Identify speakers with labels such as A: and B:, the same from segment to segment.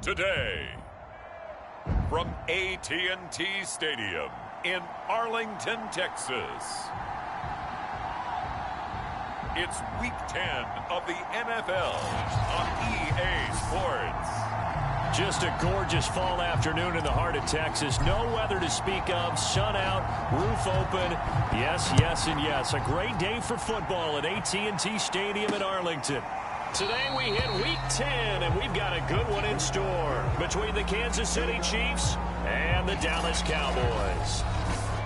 A: today. From AT&T Stadium in Arlington, Texas. It's Week 10 of the NFL on EA Sports.
B: Just a gorgeous fall afternoon in the heart of Texas. No weather to speak of. Sun out, roof open. Yes, yes, and yes. A great day for football at AT&T Stadium in Arlington. Today we hit Week 10, and we've got a good one in store between the Kansas City Chiefs and the Dallas Cowboys.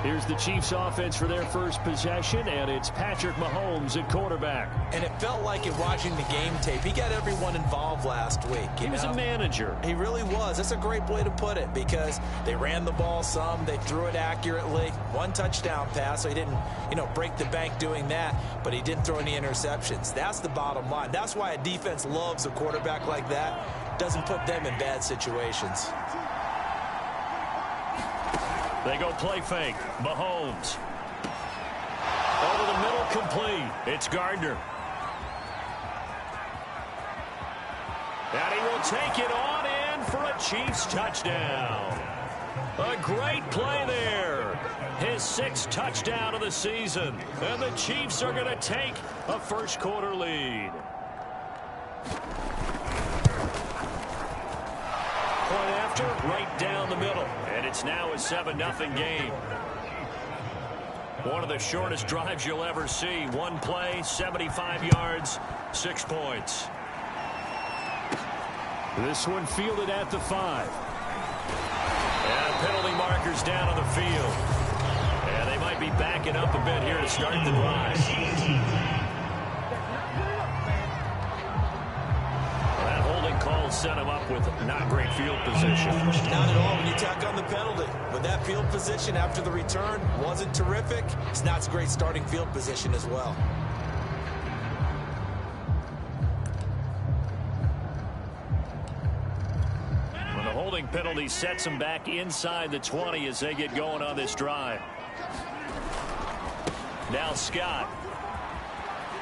B: Here's the Chiefs offense for their first possession, and it's Patrick Mahomes at quarterback.
C: And it felt like it watching the game tape. He got everyone involved last week.
B: He was a manager.
C: He really was. That's a great way to put it because they ran the ball some. They threw it accurately. One touchdown pass, so he didn't, break the bank doing that, but he didn't throw any interceptions. That's the bottom line. That's why a defense loves a quarterback like that. Doesn't put them in bad situations.
B: They go play fake. Mahomes. Over the middle, complete. It's Gardner. And he will take it on in for a Chiefs touchdown. A great play there. His 6th touchdown of the season. And the Chiefs are going to take a first quarter lead. Point after, right down the middle. And it's now a 7-0 game. One of the shortest drives you'll ever see. One play, 75 yards, 6 points. This one fielded at the 5. And penalty markers down on the field. And they might be backing up a bit here to start the drive. Call set him up with not great field position.
C: Not at all when you tack on the penalty. With that field position after the return wasn't terrific. It's not great starting field position as well.
B: When the holding penalty sets them back inside the 20 as they get going on this drive. Now Scott.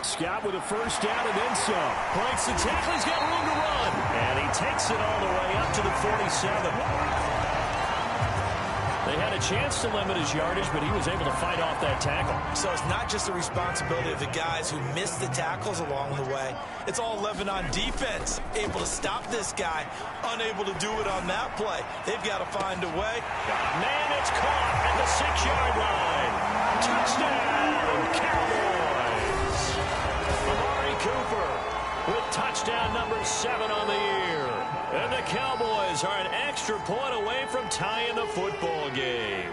B: Scott with a first down and then some. Breaks the tackle. He's got room to run. And he takes it all the way up to the 47. They had a chance to limit his yardage, but he was able to fight off that tackle.
C: So it's not just the responsibility of the guys who missed the tackles along the way. It's all 11 on defense. Able to stop this guy. Unable to do it on that play. They've got to find a way.
B: Man, it's caught at the 6-yard line. Touchdown, Cowboys. Cooper with touchdown number 7 on the year. And the Cowboys are an extra point away from tying the football game.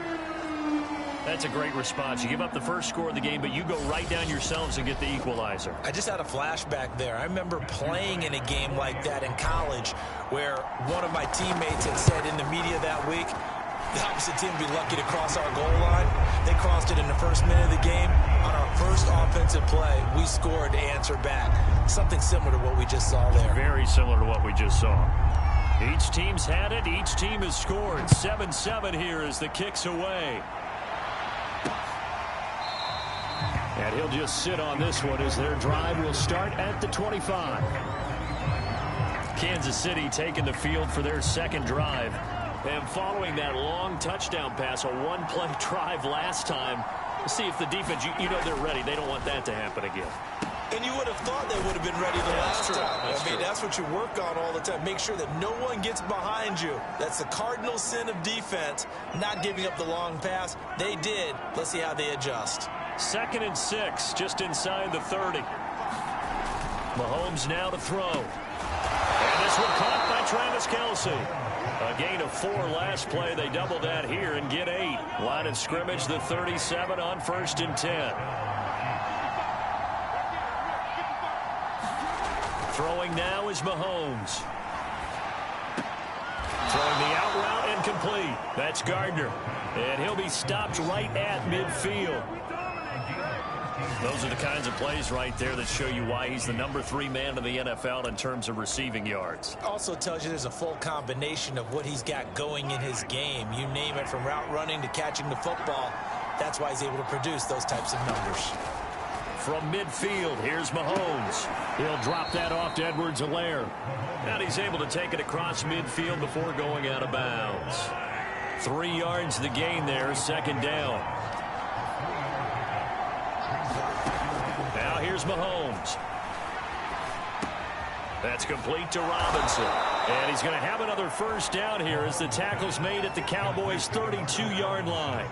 B: That's a great response. You give up the first score of the game, but you go right down yourselves and get the equalizer.
C: I just had a flashback there. I remember playing in a game like that in college where one of my teammates had said in the media that week, the opposite team would be lucky to cross our goal line. They crossed it in the first minute of the game. On our first offensive play, we scored to answer back. Something similar to what we just saw there.
B: Very similar to what we just saw. Each team's had it. Each team has scored. 7-7 here as the kick's away. And he'll just sit on this one as their drive will start at the 25. Kansas City taking the field for their second drive. And following that long touchdown pass, a one-play drive last time, we'll see if the defense, they're ready. They don't want that to happen again.
C: And you would have thought they would have been ready the last time. That's what you work on all the time. Make sure that no one gets behind you. That's the cardinal sin of defense, not giving up the long pass. They did. Let's see how they adjust.
B: 2nd and 6, just inside the 30. Mahomes now to throw. And this one caught by Travis Kelce. A gain of 4 last play. They double that here and get 8. Line of scrimmage, the 37 on 1st and 10. Throwing now is Mahomes. Throwing the out route and complete. That's Gardner. And he'll be stopped right at midfield. Those are the kinds of plays right there that show you why he's the number 3 man in the NFL in terms of receiving yards.
C: Also tells you there's a full combination of what he's got going in his game. You name it, from route running to catching the football. That's why he's able to produce those types of numbers.
B: from midfield. Here's Mahomes. He'll drop that off to Edwards-Helaire. And he's able to take it across midfield before going out of bounds. 3 yards the gain there, second down. Now here's Mahomes. That's complete to Robinson. And he's going to have another first down here as the tackle's made at the Cowboys' 32-yard line.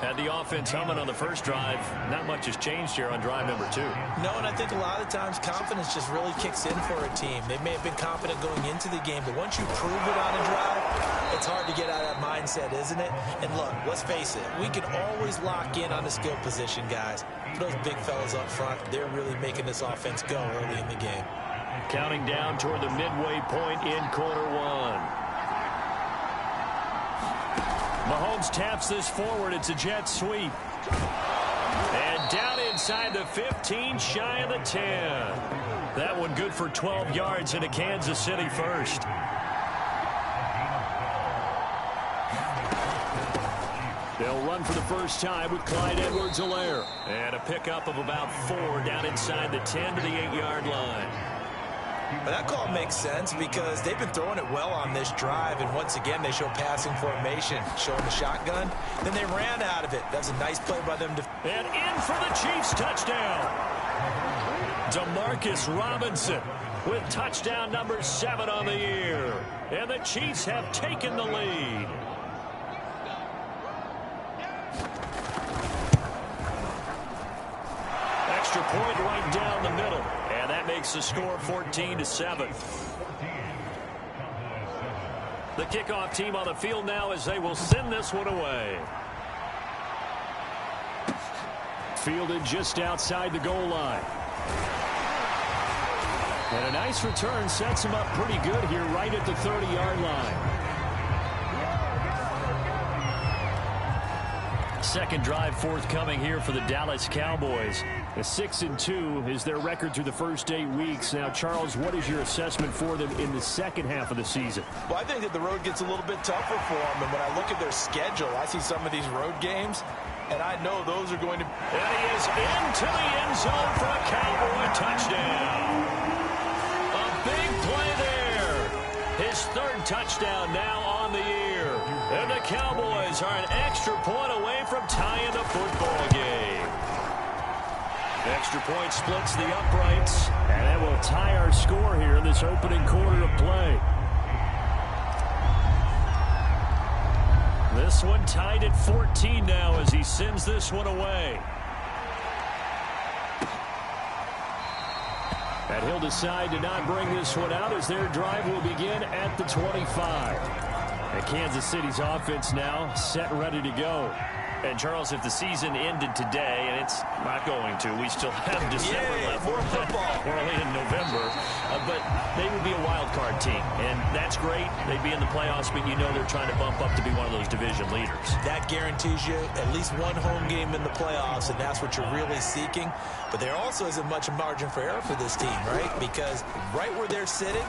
B: Had the offense humming on the first drive. Not much has changed here on drive number 2.
C: No, and I think a lot of times confidence just really kicks in for a team. They may have been confident going into the game, but once you prove it on a drive, it's hard to get out of that mindset, isn't it? And look, let's face it, we can always lock in on the skill position, guys. Those big fellas up front, they're really making this offense go early in the game.
B: Counting down toward the midway point in quarter 1. Mahomes taps this forward. It's a jet sweep. And down inside the 15, shy of the 10. That one good for 12 yards into Kansas City first. They'll run for the first time with Clyde Edwards-Helaire. And a pickup of about 4 down inside the 10 to the 8-yard line.
C: But that call makes sense because they've been throwing it well on this drive, and once again they show passing formation, showing the shotgun. Then they ran out of it. That's a nice play by them.
B: And in for the Chiefs touchdown. Demarcus Robinson with touchdown number 7 on the year. And the Chiefs have taken the lead. Extra point right down the middle. And that makes the score 14-7. The kickoff team on the field now as they will send this one away. Fielded just outside the goal line. And a nice return sets him up pretty good here right at the 30-yard line. Second drive forthcoming here for the Dallas Cowboys. A 6-2 is their record through the first 8 weeks. Now, Charles, what is your assessment for them in the second half of the season?
C: Well, I think that the road gets a little bit tougher for them. And when I look at their schedule, I see some of these road games, and I know those are going to...
B: And he is into the end zone for a Cowboy touchdown. A big play there. His 3rd touchdown now on the year. And the Cowboys are an extra point away from tying the football game. Extra point splits the uprights, and that will tie our score here in this opening quarter of play. This one tied at 14 now as he sends this one away. And he'll decide to not bring this one out as their drive will begin at the 25. And Kansas City's offense now set and ready to go. And, Charles, if the season ended today, and it's not going to, we still have December left.
C: More football.
B: We're only in November. But they would be a wild card team. And that's great. They'd be in the playoffs, but you know they're trying to bump up to be one of those division leaders.
C: That guarantees you at least one home game in the playoffs, and that's what you're really seeking. But there also isn't much margin for error for this team, right? Because right where they're sitting,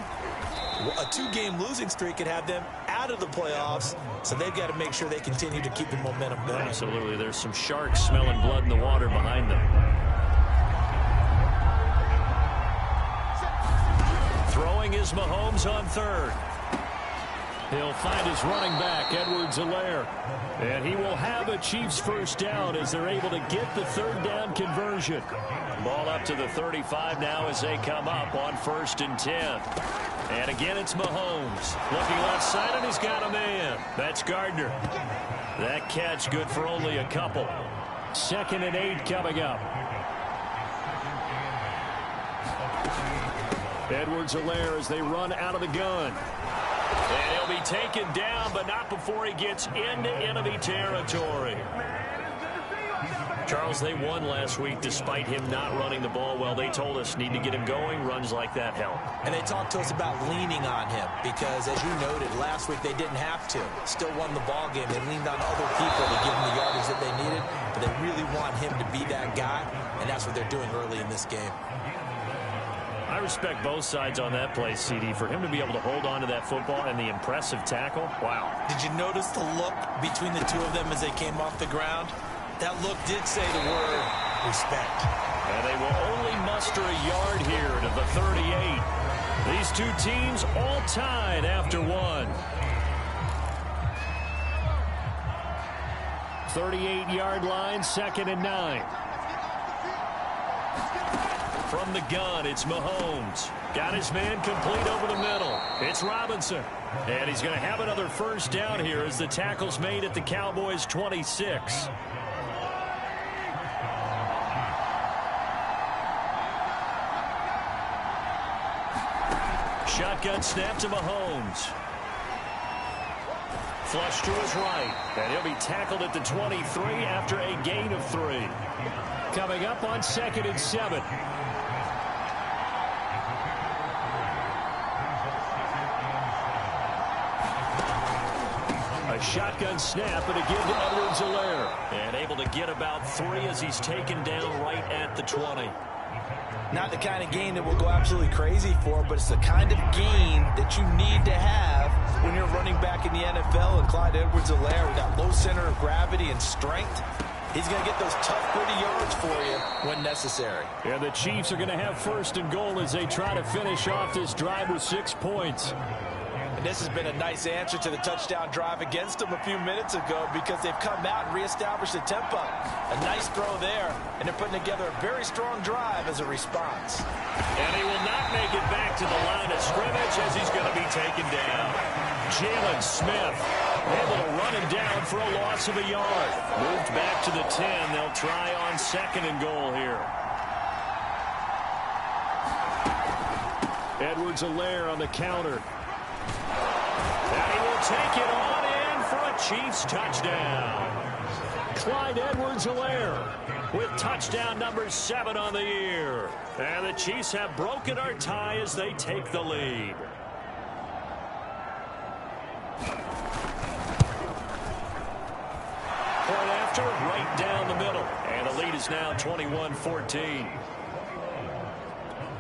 C: a 2-game losing streak could have them out of the playoffs, so they've got to make sure they continue to keep the momentum going.
B: Absolutely. There's some sharks smelling blood in the water behind them. Throwing is Mahomes on 3rd. He'll find his running back, Edwards-Helaire. And he will have a Chiefs first down as they're able to get the 3rd down conversion. Ball up to the 35 now as they come up on 1st and 10. And again, it's Mahomes. Looking left side, and he's got a man. That's Gardner. That catch good for only a couple. 2nd and 8 coming up. Edwards-Helaire as they run out of the gun. And he'll be taken down, but not before he gets into enemy territory. Charles, they won last week despite him not running the ball well. They told us need to get him going. Runs like that help.
C: And they talked to us about leaning on him because, as you noted, last week they didn't have to. Still won the ball game. They leaned on other people to give them the yardage that they needed, but they really want him to be that guy, and that's what they're doing early in this game.
B: I respect both sides on that play, CD. For him to be able to hold on to that football and the impressive tackle, wow.
C: Did you notice the look between the two of them as they came off the ground? That look did say the word respect.
B: And they will only muster a yard here to the 38. These two teams all tied after one. 38-yard line, 2nd and 9. From the gun, it's Mahomes. Got his man complete over the middle. It's Robinson. And he's going to have another first down here as the tackle's made at the Cowboys' 26. Shotgun snap to Mahomes. Flush to his right. And he'll be tackled at the 23 after a gain of 3. Coming up on 2nd and 7. A shotgun snap and a give to Edwards-Helaire. And able to get about 3 as he's taken down right at the 20.
C: Not the kind of gain that we'll go absolutely crazy for, but it's the kind of gain that you need to have when you're running back in the NFL. And Clyde Edwards-Helaire, we got low center of gravity and strength. He's going to get those tough, gritty yards for you when necessary.
B: And the Chiefs are going to have 1st and goal as they try to finish off this drive with 6 points.
C: And this has been a nice answer to the touchdown drive against them a few minutes ago because they've come out and reestablished the tempo. A nice throw there, and they're putting together a very strong drive as a response.
B: And he will not make it back to the line of scrimmage as he's going to be taken down. Jalen Smith able to run him down for a loss of a yard. Moved back to the 10. They'll try on 2nd and goal here. Edwards-Helaire on the counter. And he will take it on in for a Chiefs touchdown. Clyde Edwards-Helaire with touchdown number 7 on the year. And the Chiefs have broken our tie as they take the lead. Point after, right down the middle. And the lead is now 21-14.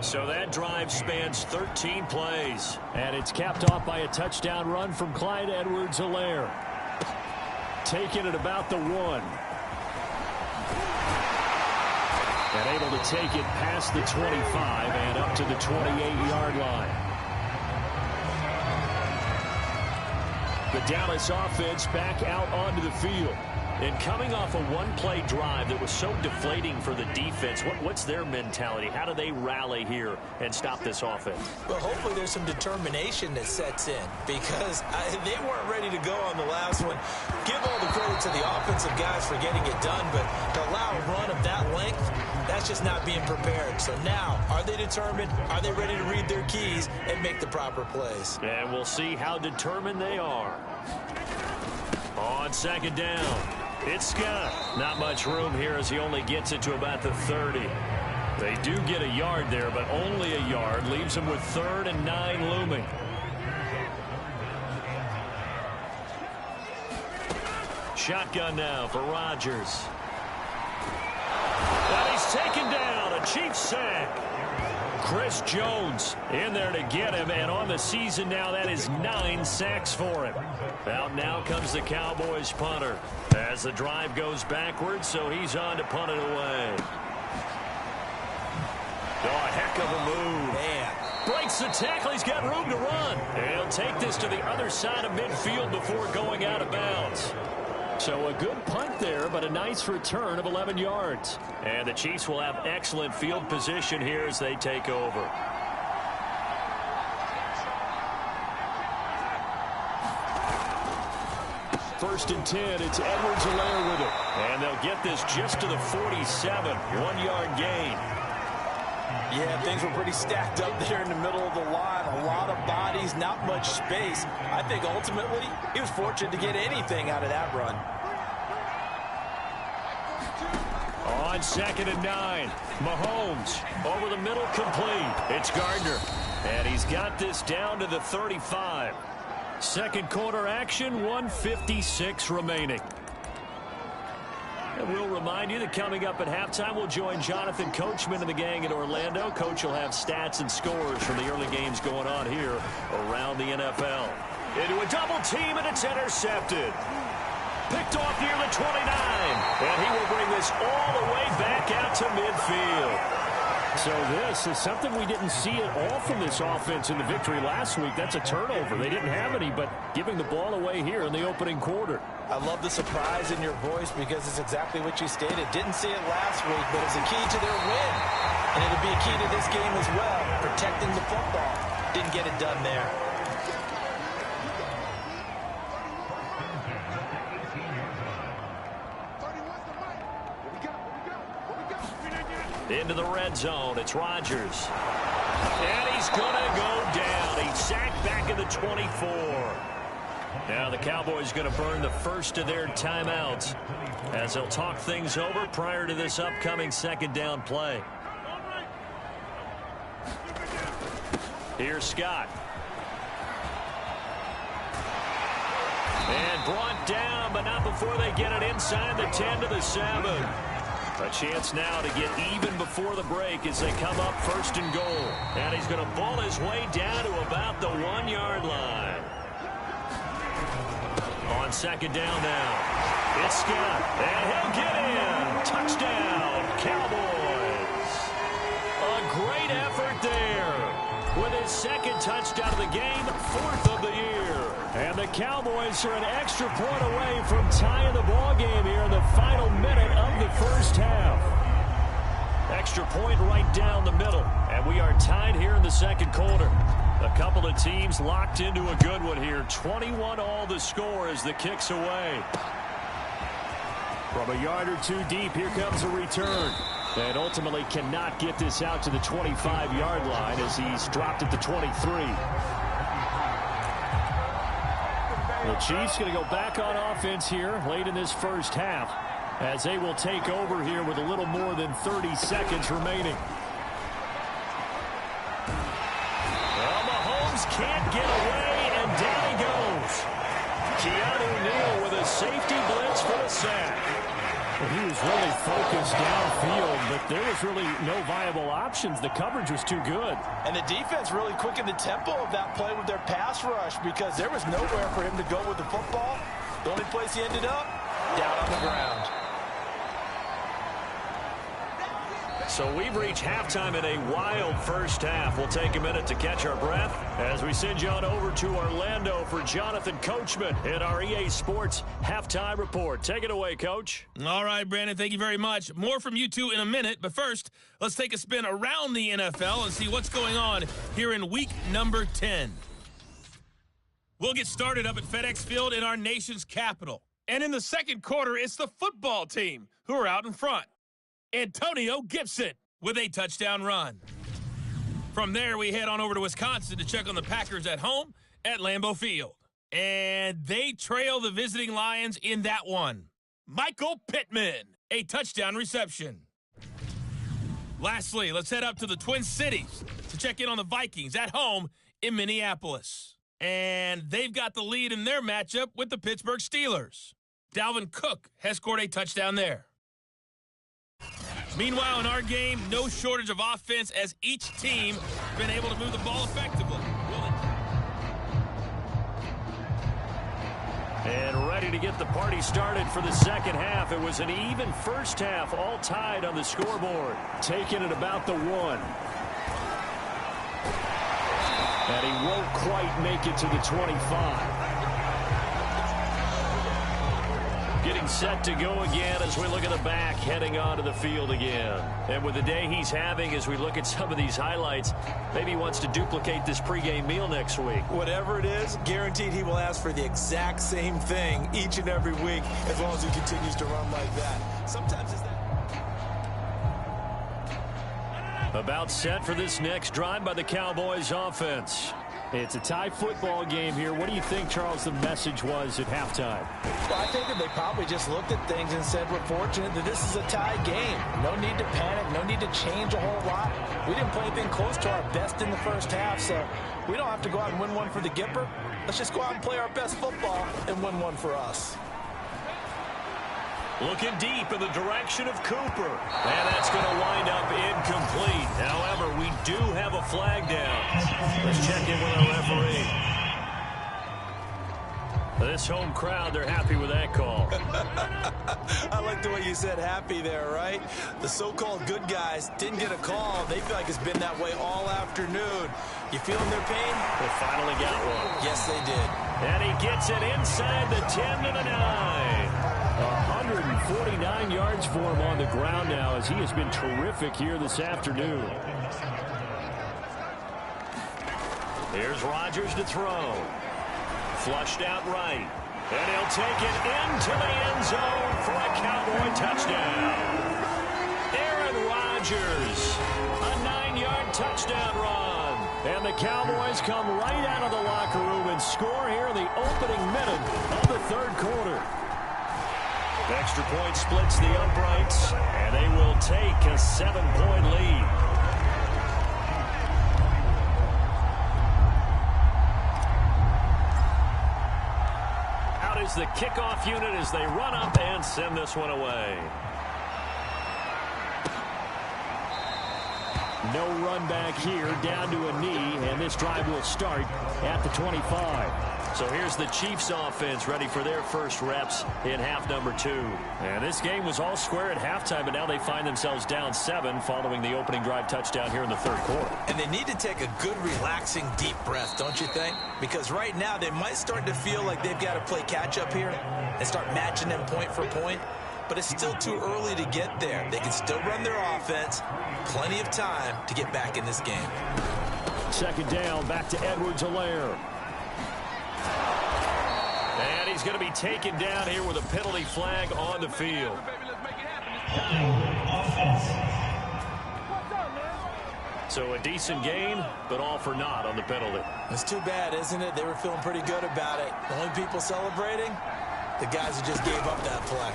B: So that drive spans 13 plays. And it's capped off by a touchdown run from Clyde Edwards-Helaire. Taken at about the 1. And able to take it past the 25 and up to the 28-yard line. The Dallas offense back out onto the field. And coming off a one-play drive that was so deflating for the defense, what's their mentality? How do they rally here and stop this offense?
C: Well, hopefully there's some determination that sets in because they weren't ready to go on the last one. Give all the credit to the offensive guys for getting it done, but to allow a run of that length, that's just not being prepared. So now, are they determined? Are they ready to read their keys and make the proper plays?
B: And we'll see how determined they are. On 2nd down. It's Scott. Not much room here as he only gets it to about the 30. They do get a yard there, but only a yard. Leaves him with 3rd and 9 looming. Shotgun now for Rodgers. And he's taken down. A Chiefs sack. Chris Jones in there to get him, and on the season now, that is 9 sacks for him. Out now comes the Cowboys punter as the drive goes backwards, so he's on to punt it away. Oh, a heck of a move.
C: Man.
B: Breaks the tackle. He's got room to run. And he'll take this to the other side of midfield before going out of bounds. So a good punt there, but a nice return of 11 yards. And the Chiefs will have excellent field position here as they take over. First and 10, it's Edwards-Helaire with it. And they'll get this just to the 47, 1-yard gain.
C: Yeah, things were pretty stacked up there in the middle of the line. A lot of bodies, not much space. I think ultimately he was fortunate to get anything out of that run.
B: On 2nd and 9, Mahomes over the middle, complete. It's Gardner, and he's got this down to the 35. Second quarter action, 1:56 remaining. And we'll remind you that coming up at halftime, we'll join Jonathan Coachman and the gang in Orlando. Coach will have stats and scores from the early games going on here around the NFL. Into a double team, and it's intercepted. Picked off near the 29. And he will bring this all the way back out to midfield. So this is something we didn't see at all from this offense in the victory last week. That's a turnover. They didn't have any, but giving the ball away here in the opening quarter.
C: I love the surprise in your voice because it's exactly what you stated. Didn't see it last week, but it's a key to their win. And it'll be a key to this game as well, protecting the football. Didn't get it done there.
B: Into the red zone. It's Rodgers. And he's going to go down. He's sacked back in the 24. Now the Cowboys going to burn the first of their timeouts as they'll talk things over prior to this upcoming second down play. Here's Scott. And brought down, but not before they get it inside the 10 to the 7. A chance now to get even before the break as they come up first and goal. And he's going to ball his way down to about the 1-yard line. On second down now, it's Scott. And he'll get in. Touchdown, Cowboys. A great effort there. With his second touchdown of the game, 4th of the year. And the Cowboys are an extra point away from tying the ball game here in the final minute of the first half. Extra point right down the middle. And we are tied here in the second quarter. A couple of teams locked into a good one here. 21 all the score as the kick's away. From a yard or two deep, here comes a return. And ultimately cannot get this out to the 25-yard line as he's dropped at the 23. The Chiefs going to go back on offense here late in this first half as they will take over here with a little more than 30 seconds remaining. Well, Mahomes can't get away, and down he goes. Keanu Neal with a safety blitz for the sack. Well, he was really focused downfield, but there was really no viable options. The coverage was too good.
C: And the defense really quickened the tempo of that play with their pass rush because there was nowhere for him to go with the football. The only place he ended up, down on the ground.
B: So we've reached halftime in a wild first half. We'll take a minute to catch our breath as we send you on over to Orlando for Jonathan Coachman in our EA Sports Halftime Report. Take it away, Coach.
D: All right, Brandon, thank you very much. More from you two in a minute, but first, let's take a spin around the NFL and see what's going on here in week number 10. We'll get started up at FedEx Field in our nation's capital. And in the second quarter, it's the football team who are out in front. Antonio Gibson with a touchdown run. From there, we head on over to Wisconsin to check on the Packers at home at Lambeau Field. And they trail the visiting Lions in that one. Michael Pittman, a touchdown reception. Lastly, let's head up to the Twin Cities to check in on the Vikings at home in Minneapolis. And they've got the lead in their matchup with the Pittsburgh Steelers. Dalvin Cook has scored a touchdown there. Meanwhile, in our game, no shortage of offense as each team has been able to move the ball effectively.
B: And ready to get the party started for the second half. It was an even first half, all tied on the scoreboard. Taking it about the 1. And he won't quite make it to the 25. Getting set to go again as we look at the back, heading onto the field again. And with the day he's having, as we look at some of these highlights, maybe he wants to duplicate this pregame meal next week.
C: Whatever it is, guaranteed he will ask for the exact same thing each and every week as long as he continues to run like that. Sometimes it's that.
B: About set for this next drive by the Cowboys offense. It's a tie football game here. What do you think, Charles, the message was at halftime?
C: Well, I think that they probably just looked at things and said, we're fortunate that this is a tie game. No need to panic. No need to change a whole lot. We didn't play anything close to our best in the first half, so we don't have to go out and win one for the Gipper. Let's just go out and play our best football and win one for us.
B: Looking deep in the direction of Cooper. And that's going to wind up incomplete. However, we do have a flag down. Let's check in with our referee. This home crowd, they're happy with that call.
C: I like the way you you said happy there, right? The so-called good guys didn't get a call. They feel like it's been that way all afternoon. You feeling their pain?
B: They finally got one.
C: Yes, they did.
B: And he gets it inside the 10 to the 9. 149 yards for him on the ground now as he has been terrific here this afternoon. Here's Rodgers to throw. Flushed out right. And he'll take it into the end zone for a Cowboy touchdown. Aaron Rodgers, a 9-yard touchdown run. And the Cowboys come right out of the locker room and score here in the opening minute of the third quarter. Extra point splits the uprights, and they will take a 7-point lead. Out is the kickoff unit as they run up and send this one away. No run back here, down to a knee, and this drive will start at the 25. So here's the Chiefs offense ready for their first reps in half number 2. And this game was all square at halftime, but now they find themselves down 7 following the opening drive touchdown here in the third quarter.
C: And they need to take a good, relaxing, deep breath, don't you think? Because right now they might start to feel like they've got to play catch-up here and start matching them point for point. But it's still too early to get there. They can still run their offense. Plenty of time to get back in this game.
B: Second down, back to Edwards-Helaire. And he's going to be taken down here with a penalty flag on the field. So a decent gain, but all for naught on the penalty.
C: It's too bad, isn't it? They were feeling pretty good about it. The only people celebrating, the guys who just gave up that play.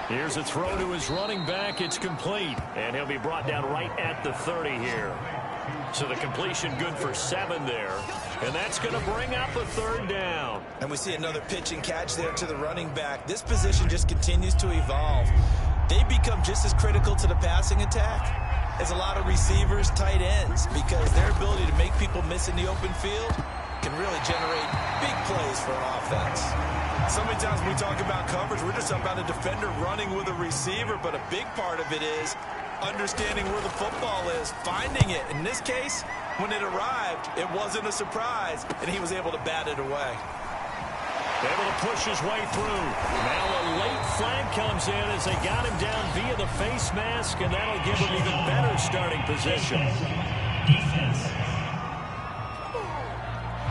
B: Here's a throw to his running back. It's complete. And he'll be brought down right at the 30 here. So the completion good for 7 there. And that's going to bring up a third down.
C: And we see another pitch and catch there to the running back. This position just continues to evolve. They become just as critical to the passing attack as a lot of receivers, tight ends, because their ability to make people miss in the open field can really generate big plays for an offense. So many times when we talk about coverage, we're just talking about a defender running with a receiver, but a big part of it is understanding where the football is, finding it. In this case, when it arrived, it wasn't a surprise, and he was able to bat it away.
B: Able to push his way through. Now a late flag comes in as they got him down via the face mask, and that'll give him even better starting position.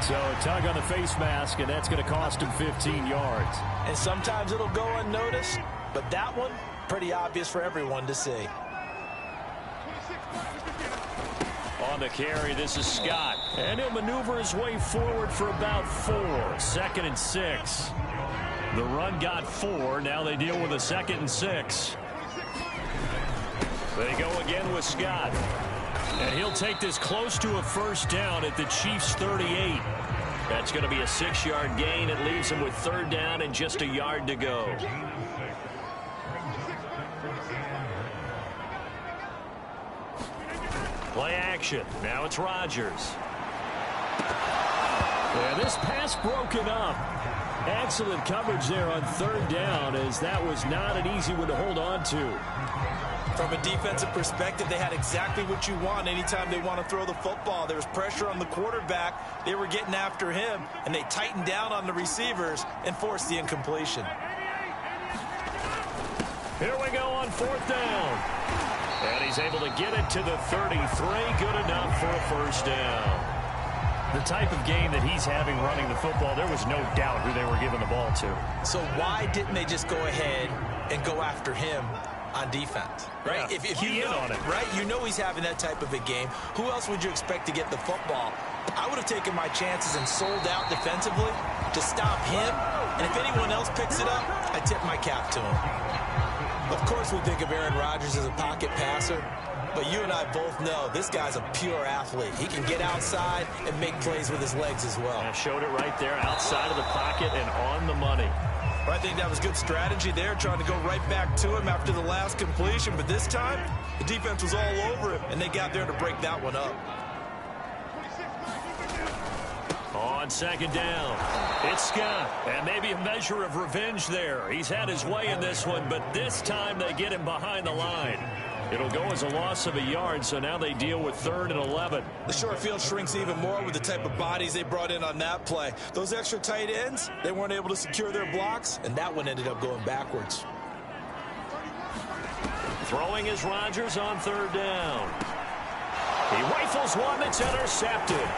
B: So a tug on the face mask, and that's going to cost him 15 yards.
C: And sometimes it'll go unnoticed, but that one, pretty obvious for everyone to see.
B: On the carry, this is Scott. And he'll maneuver his way forward for about 4. 2nd and 6. The run got 4. Now they deal with a 2nd and 6. They go again with Scott. And he'll take this close to a first down at the Chiefs' 38. That's going to be a 6-yard gain. It leaves him with 3rd down and just a yard to go. Play action. Now it's Rodgers. Yeah, this pass broken up. Excellent coverage there on 3rd down, as that was not an easy one to hold on to.
C: From a defensive perspective, they had exactly what you want anytime they want to throw the football. There was pressure on the quarterback. They were getting after him, and they tightened down on the receivers and forced the incompletion.
B: Here we go on 4th down. And he's able to get it to the 33. Good enough for a first down. The type of game that he's having running the football, there was no doubt who they were giving the ball to.
C: So why didn't they just go ahead and go after him on defense? Right?
B: Yeah,
C: if you know,
B: on it.
C: right? You know he's having that type of a game. Who else would you expect to get the football? I would have taken my chances and sold out defensively to stop him. And if anyone else picks it up, I tip my cap to him. Of course, we think of Aaron Rodgers as a pocket passer, but you and I both know this guy's a pure athlete. He can get outside and make plays with his legs as well.
B: I showed it right there, outside of the pocket and on the money.
C: I think that was good strategy there, trying to go right back to him after the last completion, but this time, the defense was all over him, and they got there to break that one up.
B: On second down, it's Scott. And maybe a measure of revenge there. He's had his way in this one, but this time they get him behind the line. It'll go as a loss of a yard, so now they deal with 3rd and 11.
C: The short field shrinks even more with the type of bodies they brought in on that play. Those extra tight ends, they weren't able to secure their blocks, and that one ended up going backwards.
B: Throwing is Rodgers on 3rd down. He rifles one that's intercepted.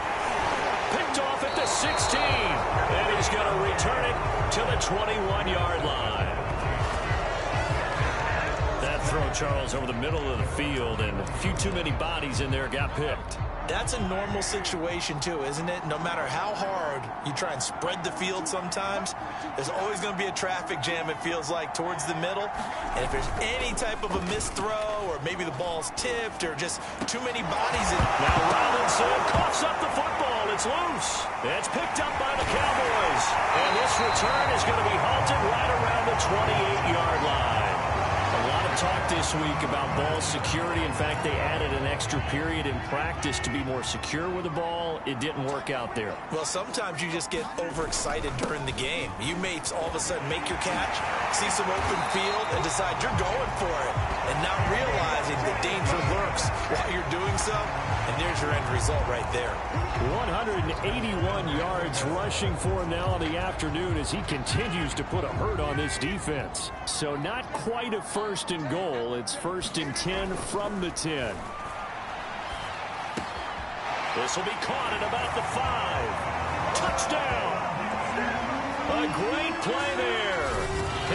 B: Picked off at the 16. And he's going to return it to the 21-yard line. That throw, Charles, over the middle of the field, and a few too many bodies in there got picked.
C: That's a normal situation, too, isn't it? No matter how hard you try and spread the field sometimes, there's always going to be a traffic jam, it feels like, towards the middle. And if there's any type of a missed throw, or maybe the ball's tipped, or just too many bodies.
B: Now Robinson coughs up the football. It's loose. It's picked up by the Cowboys. And this return is going to be halted right around the 28-yard line. A lot of talk this week about ball security. In fact, they added an extra period in practice to be more secure with the ball. It didn't work out there.
C: Well, sometimes you just get overexcited during the game. You may all of a sudden make your catch, see some open field, and decide you're going for it, and not realizing the danger lurks while you're doing so. And there's your end result right there.
B: 181 yards rushing for him now in the afternoon as he continues to put a hurt on this defense. So not quite a 1st and goal. It's 1st and 10 from the 10. This will be caught at about the 5. Touchdown! A great play there.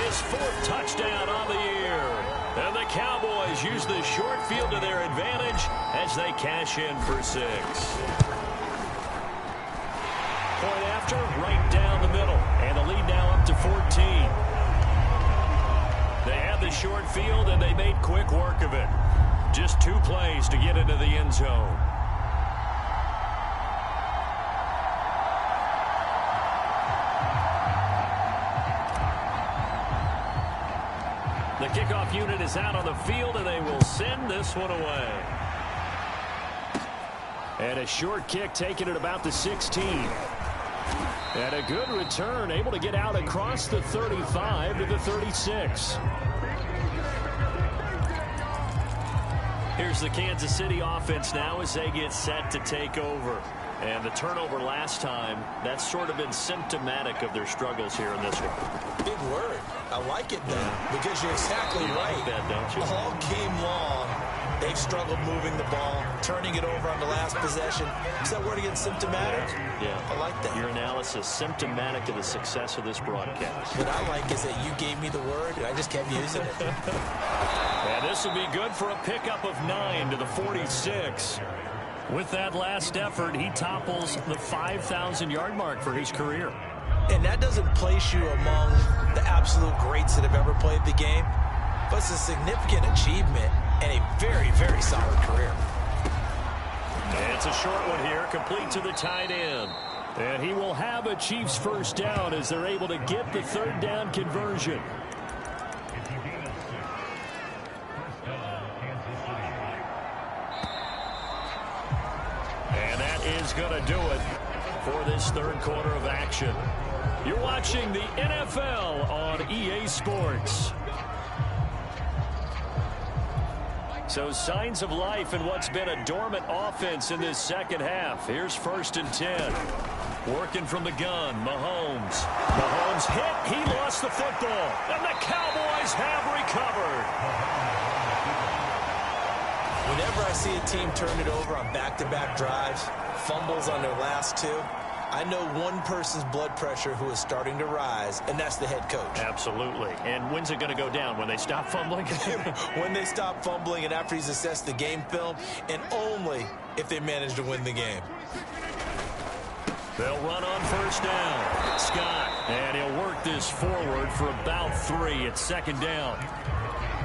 B: His 4th touchdown on the year. And the Cowboys use the short field to their advantage as they cash in for 6. Point after, right down the middle. And the lead now up to 14. They had the short field, and they made quick work of it. Just 2 plays to get into the end zone. The kickoff unit is out on the field, and they will send this one away. And a short kick taken at about the 16. And a good return, able to get out across the 35 to the 36. Here's the Kansas City offense now as they get set to take over. And the turnover last time, that's sort of been symptomatic of their struggles here in this one.
C: Big word. I like it, though, because you're exactly right.
B: Like that, don't you?
C: All game long, they've struggled moving the ball, turning it over on the last possession. Is that word again, symptomatic?
B: Yeah.
C: I like that.
B: Your analysis, symptomatic of the success of this broadcast.
C: What I like is that you gave me the word, and I just kept using it.
B: And this will be good for a pickup of 9 to the 46. With that last effort, he topples the 5,000-yard mark for his career.
C: And that doesn't place you among the absolute greats that have ever played the game, but it's a significant achievement and a very, very solid career.
B: And it's a short one here, complete to the tight end. And he will have a Chiefs 1st down as they're able to get the 3rd down conversion. And that is going to do it for this 3rd quarter of action. You're watching the NFL on EA Sports. So signs of life in what's been a dormant offense in this second half. Here's 1st and 10. Working from the gun, Mahomes. Mahomes hit. He lost the football. And the Cowboys have recovered.
C: Whenever I see a team turn it over on back-to-back drives, fumbles on their last 2, I know one person's blood pressure who is starting to rise, and that's the head coach.
B: Absolutely. And when's it going to go down? When they stop fumbling?
C: When they stop fumbling and after he's assessed the game film, and only if they manage to win the game.
B: They'll run on 1st down. Scott, and he'll work this forward for about 3 at 2nd down.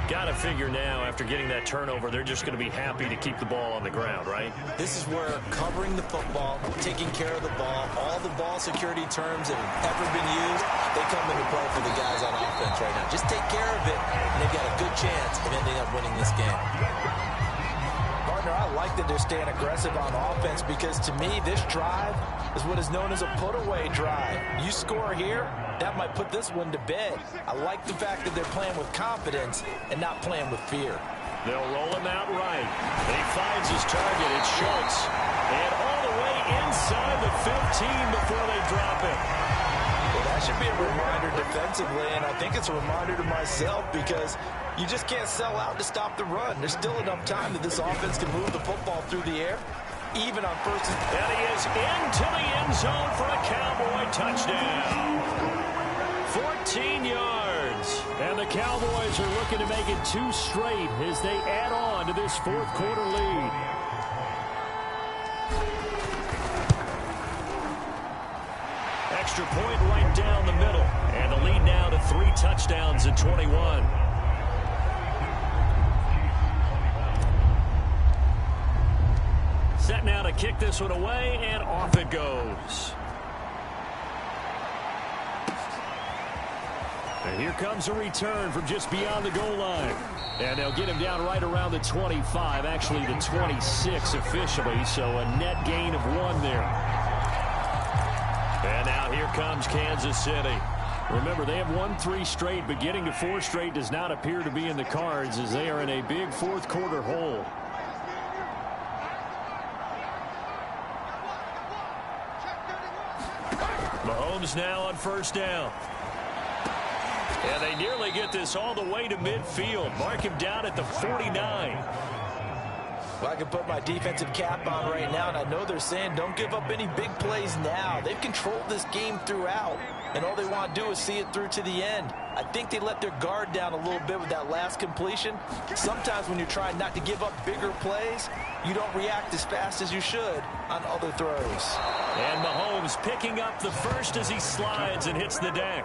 B: Got to figure now, after getting that turnover, they're just going to be happy to keep the ball on the ground, right?
C: This is where covering the football, taking care of the ball, all the ball security terms that have ever been used, they come into play for the guys on offense right now. Just take care of it, and they've got a good chance of ending up winning this game. Partner, I like that they're staying aggressive on offense because, to me, this drive is what is known as a put-away drive. You score here, that might put this one to bed. I like the fact that they're playing with confidence and not playing with fear.
B: They'll roll him out right. And he finds his target. It's Schultz. And all the way inside the 15 before they drop it.
C: Well, that should be a reminder defensively, and I think it's a reminder to myself because you just can't sell out to stop the run. There's still enough time that this offense can move the football through the air, even on first and...
B: And he is into the end zone for a Cowboy touchdown. 14 yards. And the Cowboys are looking to make it 2 straight as they add on to this fourth quarter lead. Extra point right down the middle. And the lead now to 3 touchdowns at 21. Set now to kick this one away, and off it goes. And here comes a return from just beyond the goal line. And they'll get him down right around the 25, actually the 26 officially, so a net gain of 1 there. And now here comes Kansas City. Remember, they have won 3 straight, but getting to 4 straight does not appear to be in the cards as they are in a big fourth quarter hole. Mahomes now on first down. And they nearly get this all the way to midfield. Mark him down at the 49.
C: Well, I can put my defensive cap on right now, and I know they're saying don't give up any big plays now. They've controlled this game throughout, and all they want to do is see it through to the end. I think they let their guard down a little bit with that last completion. Sometimes when you're trying not to give up bigger plays, you don't react as fast as you should on other throws.
B: And Mahomes picking up the first as he slides and hits the deck.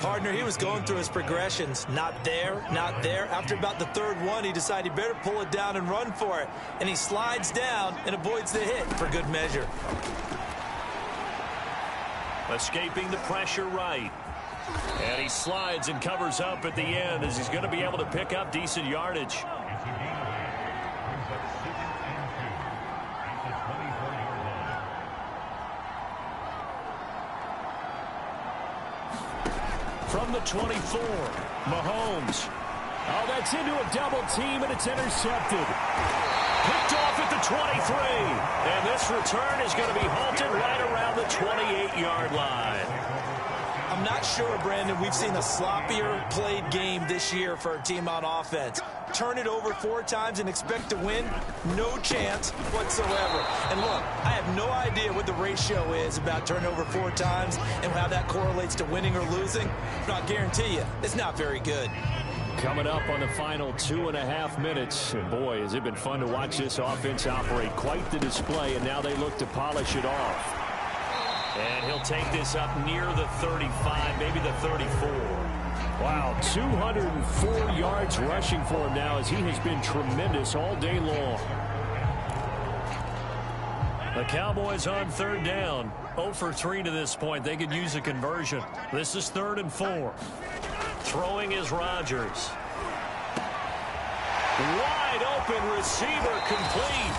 C: Partner, he was going through his progressions. Not there, not there. After about the 3rd one, he decided he better pull it down and run for it. And he slides down and avoids the hit for good measure.
B: Escaping the pressure right. And he slides and covers up at the end as he's going to be able to pick up decent yardage. From the 24, Mahomes. Oh, that's into a double team, and it's intercepted. Picked off at the 23. And this return is going to be halted right around the 28-yard line.
C: I'm not sure, Brandon, we've seen a sloppier played game this year for a team on offense. Turn it over 4 times and expect to win? No chance whatsoever. And look, I have no idea what the ratio is about turnover 4 times and how that correlates to winning or losing. But I'll guarantee you, it's not very good.
B: Coming up on the final 2.5 minutes. And boy, has it been fun to watch this offense operate. Quite the display, and now they look to polish it off. And he'll take this up near the 35, maybe the 34. Wow, 204 yards rushing for him now as he has been tremendous all day long. The Cowboys on 3rd down. 0 for 3 to this point. They could use a conversion. This is 3rd and 4. Throwing is Rodgers. Wide open receiver complete.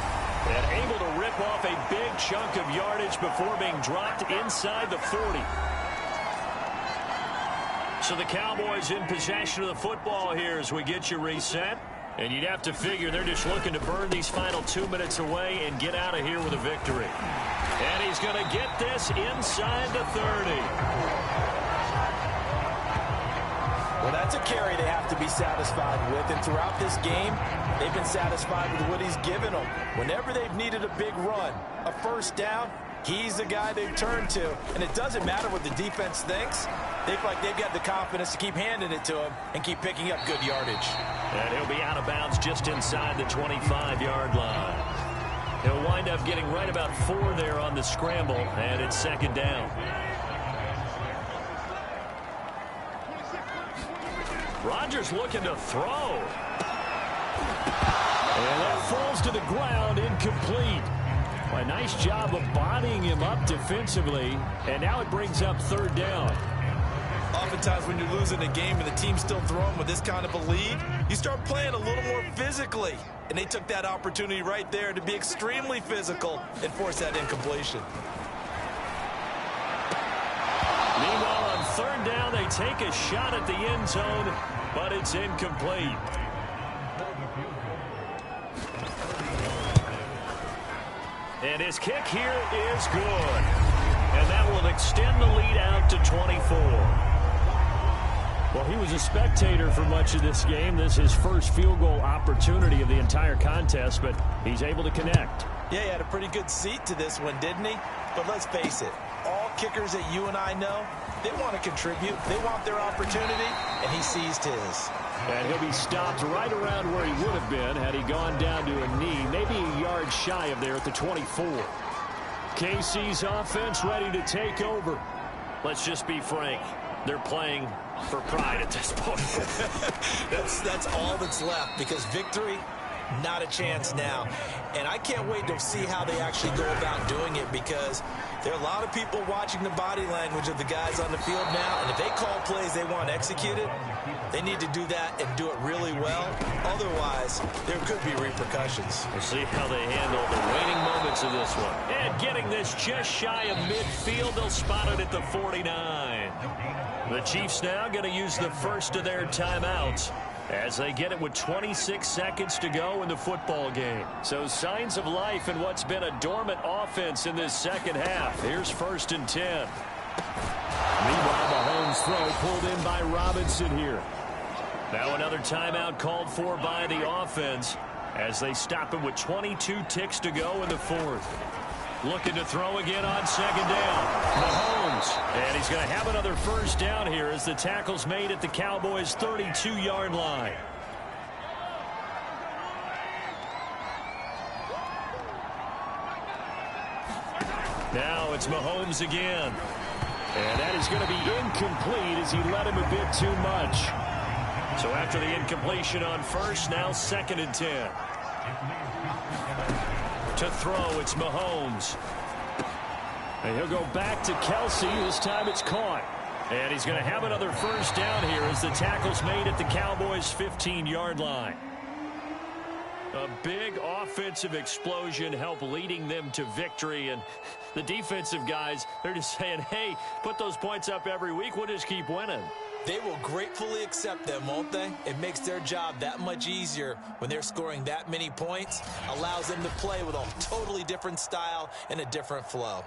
B: And able to rip off a big chunk of yardage before being dropped inside the 40. So the Cowboys in possession of the football here as we get you reset. And you'd have to figure they're just looking to burn these final 2 minutes away and get out of here with a victory. And he's going to get this inside the 30.
C: Well, that's a carry they have to be satisfied with. And throughout this game, they've been satisfied with what he's given them. Whenever they've needed a big run, a first down, he's the guy they've turned to. And it doesn't matter what the defense thinks. They feel like they've got the confidence to keep handing it to him and keep picking up good yardage.
B: And he'll be out of bounds just inside the 25-yard line. He'll wind up getting right about 4 there on the scramble, and it's 2nd down. Rodgers looking to throw. And that falls to the ground, incomplete. A nice job of bodying him up defensively, and now it brings up 3rd down.
C: Oftentimes when you're losing a game and the team's still throwing with this kind of a lead, you start playing a little more physically. And they took that opportunity right there to be extremely physical and force that incompletion.
B: Meanwhile, on third down, they take a shot at the end zone, but it's incomplete. And his kick here is good. And that will extend the lead out to 24. Well, he was a spectator for much of this game. This is his first field goal opportunity of the entire contest, but he's able to connect.
C: Yeah, he had a pretty good seat to this one, didn't he? But let's face it, all kickers that you and I know, they want to contribute. They want their opportunity, and he seized his.
B: And he'll be stopped right around where he would have been had he gone down to a knee, maybe a yard shy of there at the 24. KC's offense ready to take over. Let's just be frank. They're playing for pride at this point.
C: That's all that's left, because victory, not a chance now. And I can't wait to see how they actually go about doing it, because there are a lot of people watching the body language of the guys on the field now, and if they call plays they want executed, they need to do that and do it really well. Otherwise, there could be repercussions.
B: We'll see how they handle the waning moments of this one. And getting this just shy of midfield, they'll spot it at the 49. The Chiefs now going to use the first of their timeouts as they get it with 26 seconds to go in the football game. So signs of life in what's been a dormant offense in this second half. Here's 1st and 10. Meanwhile, Mahomes' throw pulled in by Robinson here. Now another timeout called for by the offense as they stop him with 22 ticks to go in the fourth. Looking to throw again on second down. Mahomes. And he's going to have another first down here as the tackle's made at the Cowboys' 32-yard line. Now it's Mahomes again. And that is going to be incomplete as he led him a bit too much. So after the incompletion on first, now 2nd and 10. To throw, it's Mahomes. And he'll go back to Kelsey. This time it's caught. And he's going to have another first down here as the tackle's made at the Cowboys' 15-yard line. A big offensive explosion helped leading them to victory. And the defensive guys, they're just saying, hey, put those points up every week. We'll just keep winning.
C: They will gratefully accept them, won't they? It makes their job that much easier when they're scoring that many points. Allows them to play with a totally different style and a different flow.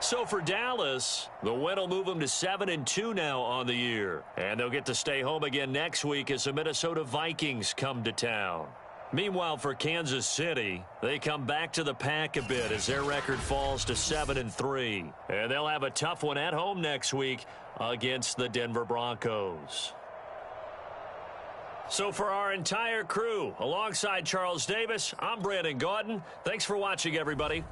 B: So for Dallas, the win will move them to 7-2 now on the year. And they'll get to stay home again next week as the Minnesota Vikings come to town. Meanwhile, for Kansas City, they come back to the pack a bit as their record falls to 7-3. And they'll have a tough one at home next week against the Denver Broncos. So for our entire crew, alongside Charles Davis, I'm Brandon Gaudin. Thanks for watching, everybody.